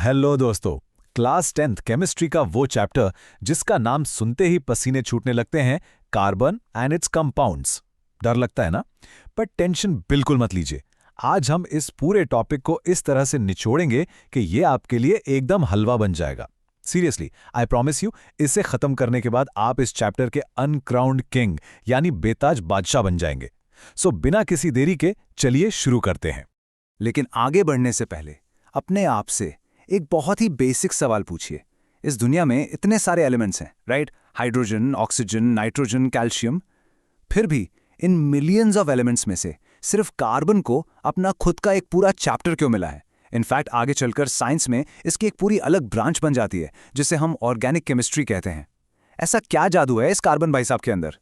Hello दोस्तों। Class 10th chemistry का वो चैप्टर जिसका नाम सुनते ही पसीने छूटने लगते हैं, कार्बन एंड इट्स कंपाउंड्स। डर लगता है ना? पर टेंशन बिल्कुल मत लीजिए। आज हम इस पूरे टॉपिक को इस तरह से निचोड़ेंगे कि ये आपके लिए एकदम हलवा बन जाएगा। सीरियसली, आई प्रॉमिस यू, इसे खत्म करने के बाद आप इस चैप्टर के अनक्राउंड किंग यानी बेताज बादशाह बन जाएंगे। सो बिना किसी देरी के चलिए शुरू करते हैं। लेकिन आगे बढ़ने से पहले अपने आप से एक बहुत ही बेसिक सवाल पूछिए। इस दुनिया में इतने सारे एलिमेंट्स हैं, right? Hydrogen, oxygen, nitrogen, calcium. फिर भी इन मिलियंस ऑफ एलिमेंट्स में से सिर्फ कार्बन को अपना खुद का एक पूरा चैप्टर क्यों मिला है? इनफैक्ट आगे चलकर साइंस में इसकी एक पूरी अलग ब्रांच बन जाती है जिसे हम ऑर्गेनिक केमिस्ट्री कहते हैं। ऐसा क्या जादू है इस कार्बन भाई साहब के अंदर?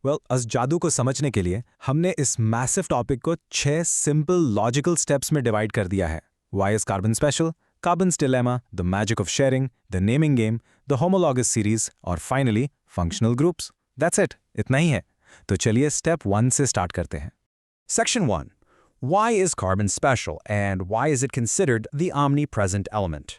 इस जादू को समझने के लिए हमने इस मैसिव टॉपिक को 6 सिंपल लॉजिकल स्टेप्स में डिवाइड कर दिया है। Why is carbon special? Carbon's dilemma, the magic of sharing, the naming game, the homologous series और finally functional groups. That's it. इतना ही है। तो चलिए स्टेप 1 से स्टार्ट करते हैं। Section 1. Why is carbon special and why is it considered the omnipresent element?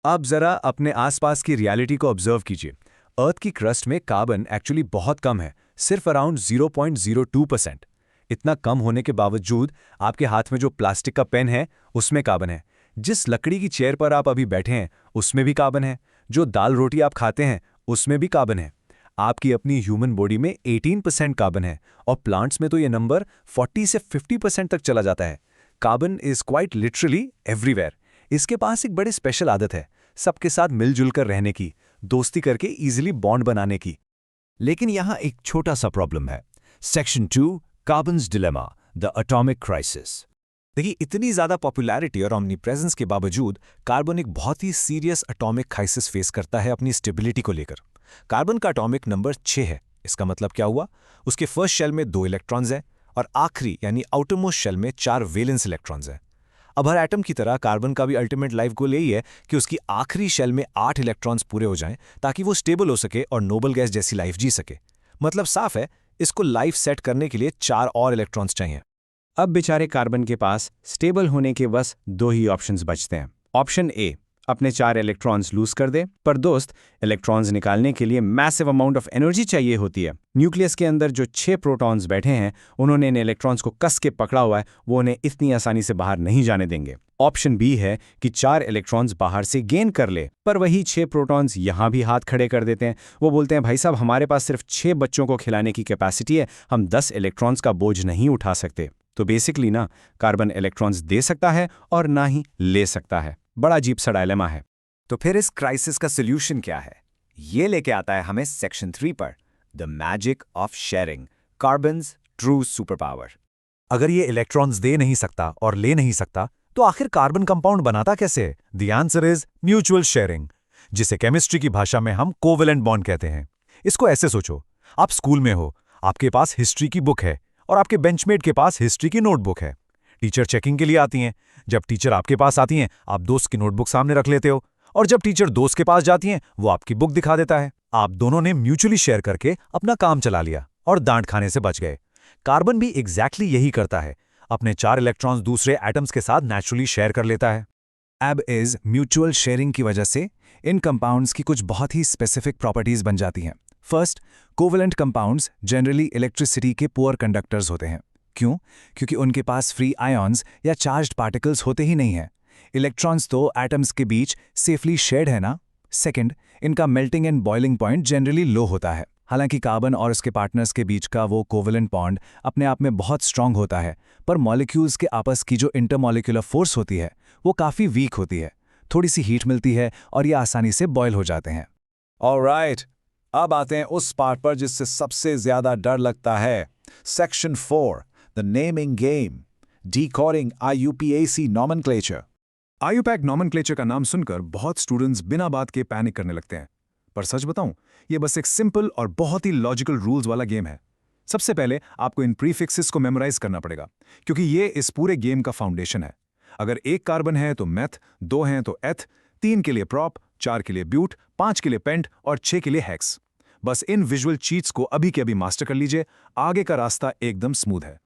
अब जरा अपने आसपास की रियलिटी को ऑब्जर्व कीजिए। अर्थ की क्रस्ट में कार्बन एक्चुअली बहुत कम है, सिर्फ अराउंड 0.02%। इतना कम होने के बावजूद आपके हाथ में जो प्लास्टिक का पेन है उसमें कार्बन है। जिस लकड़ी की चेयर पर आप अभी बैठे हैं उसमें भी कार्बन है। जो दाल रोटी आप खाते हैं उसमें भी कार्बन है। आपकी अपनी ह्यूमन बॉडी में 18% कार्बन है और प्लांट्स में तो ये नंबर 40 से 50% तक चला जाता है। Carbon is quite literally everywhere. इसके पास एक बड़े स्पेशल आदत है, सबके साथ मिलजुल कर रहने की, दोस्ती करके इजीली बॉन्ड बनाने की। लेकिन यहां एक छोटा सा प्रॉब्लम है। Section 2, carbons dilemma, the atomic crisis. देखिए, इतनी ज्यादा पॉपुलैरिटी और ऑमनीप्रेजेंस के बावजूद कार्बन एक बहुत ही सीरियस एटॉमिक क्राइसिस फेस करता है अपनी स्टेबिलिटी को लेकर। कार्बन का एटॉमिक नंबर 6 है। इसका मतलब क्या हुआ? उसके फर्स्ट शेल में 2 इलेक्ट्रॉन्स हैं और आखिरी यानी आउटरमोस्ट शेल में 4 वैलेंस इलेक्ट्रॉन्स हैं। अब हर एटम की तरह कार्बन का भी अल्टीमेट लाइफ गोल यही है कि उसकी आखिरी शेल में 8 इलेक्ट्रॉन्स पूरे हो जाएं ताकि वो स्टेबल हो सके और नोबल गैस जैसी लाइफ जी सके। मतलब साफ है, इसको लाइफ सेट करने के लिए 4 और इलेक्ट्रॉन्स चाहिए। अब बेचारे कार्बन के पास स्टेबल होने के बस 2 ही ऑप्शंस बचते हैं। ऑप्शन ए, अपने 4 इलेक्ट्रॉन्स लूज कर दे। पर दोस्त, इलेक्ट्रॉन्स निकालने के लिए मैसिव अमाउंट ऑफ एनर्जी चाहिए होती है। न्यूक्लियस के अंदर जो 6 प्रोटॉन्स बैठे हैं उन्होंने इन इलेक्ट्रॉन्स को कस के पकड़ा हुआ है, वो उन्हें इतनी आसानी से बाहर नहीं जाने देंगे। ऑप्शन बी है कि 4 इलेक्ट्रॉन्स बाहर से गेन कर ले, पर वही 6 प्रोटॉन्स यहां भी हाथ खड़े कर देते हैं। वो बोलते हैं, भाई साहब, हमारे पास सिर्फ 6 बच्चों को खिलाने की कैपेसिटी है, हम 10 इलेक्ट्रॉन्स का बोझ नहीं उठा सकते। तो बेसिकली ना, कार्बन इलेक्ट्रॉन्स दे सकता है और ना ही ले सकता है। बड़ा अजीब सा डायलेमा है। तो फिर इस क्राइसिस का सोल्यूशन क्या है? ये लेके आता है हमें सेक्शन 3 पर, the magic of sharing, carbons true super power. अगर ये इलेक्ट्रॉन्स दे नहीं सकता और ले नहीं सकता तो आखिर कार्बन कंपाउंड बनाता कैसे है? The answer is mutual sharing, जिसे केमिस्ट्री की भाषा में हम कोवेलेंट बॉन्ड कहते हैं। इसको ऐसे सोचो, आप स्कूल में हो, आपके पास हिस्ट्री की बुक है और आपके बेंचमेट के पास हिस्ट्री की नोटबुक है। टीचर चेकिंग के लिए आती हैं। जब टीचर आपके पास आती हैं, आप दोस्त की नोटबुक सामने रख लेते हो, और जब टीचर दोस्त के पास जाती हैं, वो आपकी बुक दिखा देता है। आप दोनों ने म्यूचुअली शेयर करके अपना काम चला लिया और डांट खाने से बच गए। कार्बन भी एग्जैक्टली यही करता है, अपने 4 इलेक्ट्रॉन्स दूसरे एटम्स के साथ नेचुरली शेयर कर लेता है। अब इस म्यूचुअल शेयरिंग की वजह से इन कंपाउंड्स की कुछ बहुत ही स्पेसिफिक प्रॉपर्टीज बन जाती हैं। First, covalent compounds generally electricity के पुअर कंडक्टर्स होते हैं। क्यों? क्योंकि उनके पास फ्री आयॉन्स या चार्ज्ड पार्टिकल्स होते ही नहीं हैं। इलेक्ट्रॉन्स तो एटम्स के बीच सेफली शेयर्ड है ना। सेकंड, इनका melting and boiling point generally लो होता है। हालांकि कार्बन और उसके पार्टनर्स के बीच का वो कोवेलेंट बॉन्ड अपने आप में बहुत स्ट्रांग होता है, पर मॉलिक्यूल्स के आपस की जो इंटरमॉलिक्यूलर फोर्स होती है वो काफ़ी वीक होती है। थोड़ी सी हीट मिलती है और ये आसानी से बॉयल हो जाते हैं। ऑलराइट, अब आते हैं उस पार्ट पर जिससे सबसे ज्यादा डर लगता है। Section 4, the naming game, decoding IUPAC nomenclature. IUPAC nomenclature का नाम सुनकर बहुत स्टूडेंट्स बिना बात के पैनिक करने लगते हैं, पर सच बताऊं, ये बस एक सिंपल और बहुत ही लॉजिकल रूल्स वाला गेम है। सबसे पहले आपको इन प्रीफिक्सेस को मेमोराइज करना पड़ेगा, क्योंकि ये इस पूरे गेम का फाउंडेशन है। अगर 1 कार्बन है तो मेथ, 2 हैं तो एथ, 3 के लिए प्रॉप, 4 के लिए ब्यूट, 5 के लिए पेंट और 6 के लिए हेक्स। बस इन विजुअल चीट्स को अभी के अभी मास्टर कर लीजिए, आगे का रास्ता एकदम स्मूथ है।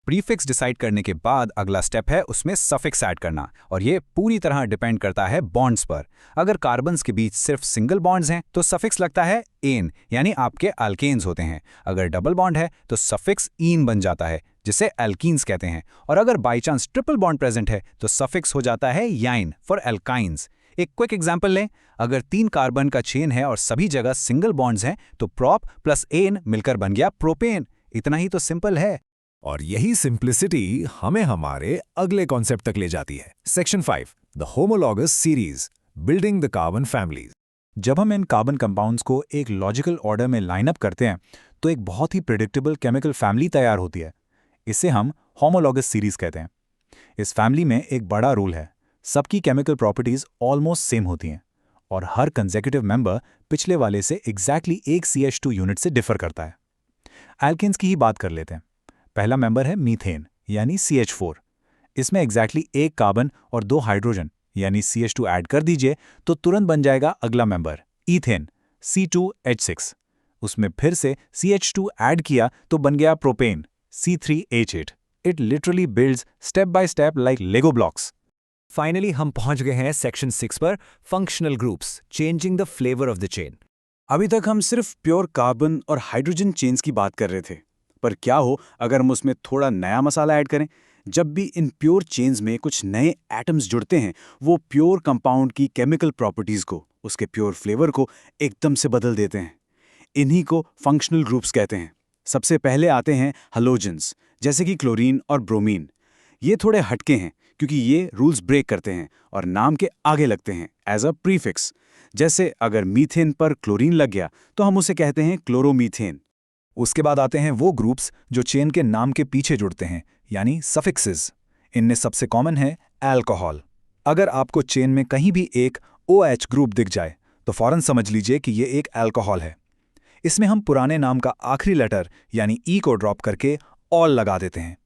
प्रीफिक्स डिसाइड करने के बाद अगला स्टेप है उसमें सफिक्स ऐड करना, और ये पूरी तरह डिपेंड करता है बॉन्ड्स पर। अगर कार्बन्स के बीच सिर्फ सिंगल बॉन्ड्स हैं तो सफिक्स लगता है एन, यानी आपके अल्केन्स होते हैं। अगर डबल बॉन्ड है तो सफिक्स ईन बन जाता है, जिसे एल्कीन्स कहते हैं। और अगर by chance triple bond present है तो सफिक्स हो जाता है याइन फॉर एल्काइंस। एक क्विक एग्जांपल लें, अगर 3 कार्बन का चेन है और सभी जगह सिंगल बॉन्ड्स हैं तो प्रोप प्लस एन मिलकर बन गया प्रोपेन। इतना ही तो सिंपल है। और यही सिंप्लिसिटी हमें हमारे अगले कॉन्सेप्ट तक ले जाती है। Section 5, the homologous series, building the carbon families. जब हम इन कार्बन कंपाउंड्स को एक लॉजिकल ऑर्डर में लाइन अप करते हैं तो एक बहुत ही प्रिडिक्टेबल केमिकल फैमिली तैयार होती है। इसे हम होमोलॉगस सीरीज कहते हैं। इस फैमिली में एक बड़ा रूल है, सबकी केमिकल प्रॉपर्टीज ऑलमोस्ट सेम होती हैं और हर कंसेक्यूटिव मेंबर पिछले वाले से एग्जैक्टली एक CH2 यूनिट से डिफर करता है। एल्केन्स की ही बात कर लेते हैं। पहला मेंबर है मीथेन यानी CH4। इसमें एग्जैक्टली एक कार्बन और 2 हाइड्रोजन यानी CH2 ऐड कर दीजिए तो तुरंत बन जाएगा अगला मेंबर ईथेन C2H6। उसमें फिर से CH2 ऐड किया तो बन गया propane C3H8। It literally builds step by step like Lego blocks. Finally हम पहुंच गए हैं सेक्शन 6 पर, functional groups, changing the flavour of the chain. अभी तक हम सिर्फ प्योर कार्बन और हाइड्रोजन चेन्स की बात कर रहे थे, पर क्या हो अगर हम उसमें थोड़ा नया मसाला ऐड करें? जब भी इन प्योर चेन्स में कुछ नए एटम्स जुड़ते हैं, वो प्योर कंपाउंड की केमिकल प्रॉपर्टीज को, उसके प्योर फ्लेवर को एकदम से बदल देते हैं। इन्हीं को फंक्शनल ग्रुप्स कहते हैं। सबसे पहले आते हैं हैलोजेंस, जैसे कि क्लोरीन और ब्रोमीन। ये थोड़े हटके हैं क्योंकि ये रूल्स ब्रेक करते हैं और नाम के आगे लगते हैं एज अ प्रीफिक्स। जैसे अगर मीथेन पर क्लोरीन लग गया तो हम उसे कहते हैं क्लोरोमीथेन। उसके बाद आते हैं वो ग्रुप्स जो चेन के नाम के पीछे जुड़ते हैं, यानी सफिक्सेस। इनमें सबसे कॉमन है अल्कोहल। अगर आपको चेन में कहीं भी एक OH ग्रुप दिख जाए तो फौरन समझ लीजिए कि ये एक अल्कोहल है। इसमें हम पुराने नाम का आखिरी लेटर यानी E को ड्रॉप करके ऑल लगा देते हैं।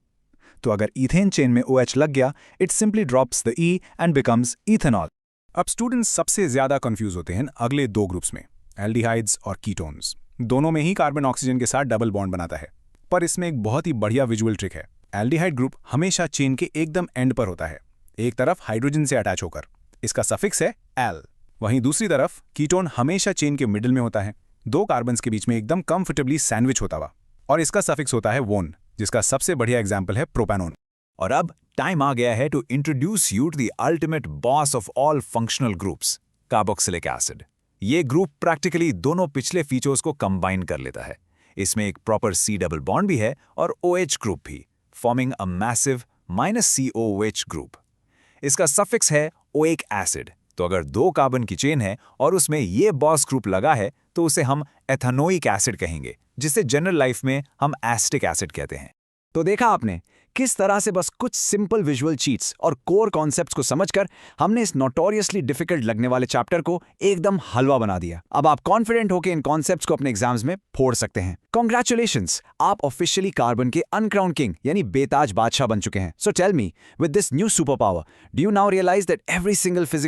तो अगर ईथेन चेन में OH लग गया, it simply drops the E and becomes ethanol. अब स्टूडेंट्स सबसे ज्यादा कंफ्यूज होते हैं अगले 2 ग्रुप्स में, एल्डिहाइड्स और कीटोन्स। दोनों में ही कार्बन ऑक्सीजन के साथ डबल बॉन्ड बनाता है, पर इसमें एक बहुत ही बढ़िया विजुअल ट्रिक है। एल्डिहाइड ग्रुप हमेशा चेन के एकदम एंड पर होता है, एक तरफ हाइड्रोजन से अटैच होकर। इसका सफिक्स है एल। वहीं दूसरी तरफ कीटोन हमेशा चेन के मिडिल में होता है, 2 कार्बन्स के बीच में एकदम कंफर्टेबली सैंडविच होता हुआ, और इसका सफिक्स होता है वोन, जिसका सबसे बढ़िया एग्जाम्पल है प्रोपेनोन। और अब टाइम आ गया है to introduce you to the ultimate boss of all functional groups, carboxylic acid. ये ग्रुप प्रैक्टिकली दोनों पिछले फीचर्स को कंबाइन कर लेता है। इसमें एक प्रॉपर C डबल बॉन्ड भी है और OH ग्रुप भी, forming a massive -COOH group. इसका सफिक्स है ओइक एसिड। तो अगर 2 कार्बन की चेन है और उसमें ये बॉस ग्रुप लगा है तो उसे हम एथेनोइक एसिड कहेंगे, जिसे जनरल लाइफ में हम एसिटिक एसिड कहते हैं। तो देखा आपने किस तरह से बस कुछ सिंपल विजुअल चीट्स और कोर कॉन्सेप्ट्स को समझकर हमने इस नोटोरियसली डिफिकल्ट लगने वाले चैप्टर को एकदम हलवा बना दिया। अब आप कॉन्फिडेंट होकर इन कॉन्सेप्ट्स को अपने एग्जाम्स में फोड़ सकते हैं। कॉन्ग्रेचुलेशंस, आप ऑफिशियली कार्बन के अनक्राउंड किंग यानी बेताज बादशाह बन चुके हैं। So tell me, with this new super power, do you now realise that every single physical